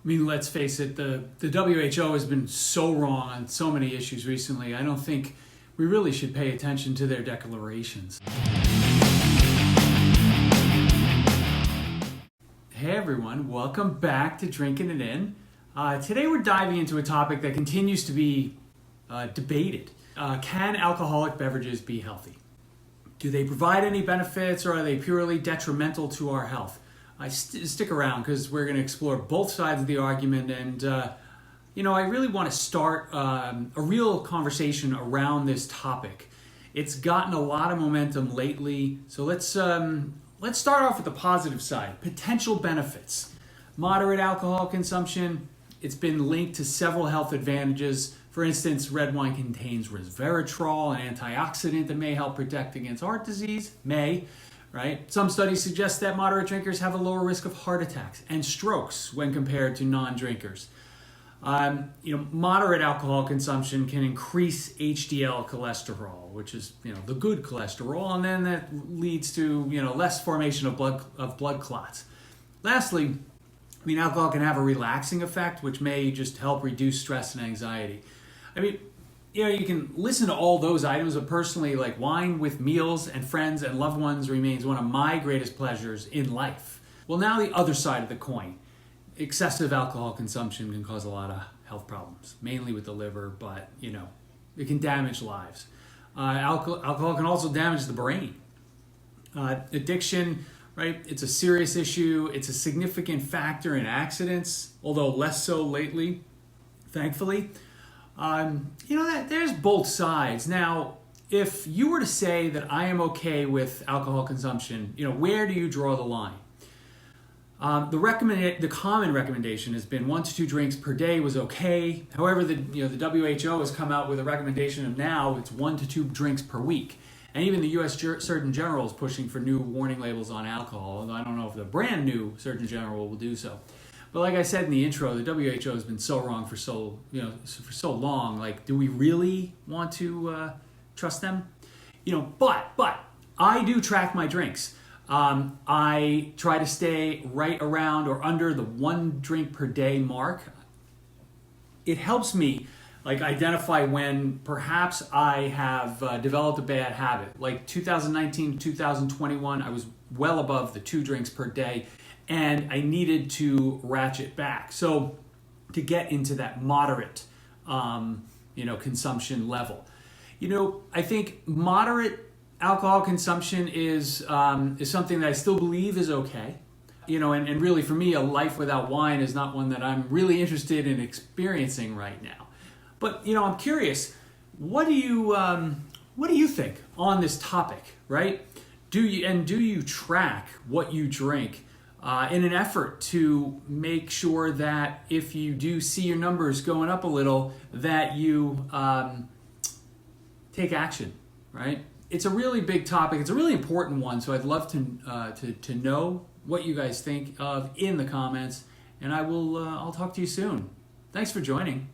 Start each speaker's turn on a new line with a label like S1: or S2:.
S1: mean, let's face it, the WHO has been so wrong on so many issues recently. I don't think we really should pay attention to their declarations. Hey everyone, welcome back to Drinking It In. Today we're diving into a topic that continues to be debated. Can alcoholic beverages be healthy? Do they provide any benefits, or are they purely detrimental to our health? Stick around because we're going to explore both sides of the argument, and I really want to start a real conversation around this topic. It's gotten a lot of momentum lately, so let's start off with the positive side. Potential benefits. Moderate alcohol consumption. It's been linked to several health advantages. For instance, red wine contains resveratrol, an antioxidant that may help protect against heart disease. Right? Some studies suggest that moderate drinkers have a lower risk of heart attacks and strokes when compared to non-drinkers. Moderate alcohol consumption can increase HDL cholesterol, which is the good cholesterol, and then that leads to less formation of blood clots. Lastly, alcohol can have a relaxing effect, which may just help reduce stress and anxiety. You can listen to all those items, but personally, wine with meals and friends and loved ones remains one of my greatest pleasures in life. Well, now the other side of the coin. Excessive alcohol consumption can cause a lot of health problems, mainly with the liver, but it can damage lives. Alcohol can also damage the brain. Addiction, right? It's a serious issue. It's a significant factor in accidents, although less so lately, thankfully. There's both sides. Now, if you were to say that I am okay with alcohol consumption, where do you draw the line? The common recommendation has been 1 to 2 drinks per day was okay. However, the WHO has come out with a recommendation of now it's 1 to 2 drinks per week. And even the U.S. Surgeon General is pushing for new warning labels on alcohol, although I don't know if the brand new Surgeon General will do so. But like I said in the intro, the WHO has been so wrong for so long. Do we really want to trust them? But I do track my drinks. I try to stay right around or under the 1 drink per day mark. It helps me identify when perhaps I have developed a bad habit. Like 2019 to 2021, I was well above the 2 drinks per day, and I needed to ratchet back. So to get into that moderate, consumption level. I think moderate alcohol consumption is something that I still believe is okay. And really for me, a life without wine is not one that I'm really interested in experiencing right now. But I'm curious, what do you think on this topic, right? Do you track what you drink in an effort to make sure that if you do see your numbers going up a little, that you take action, right? It's a really big topic. It's a really important one, so I'd love to know what you guys think of in the comments, and I'll talk to you soon. Thanks for joining.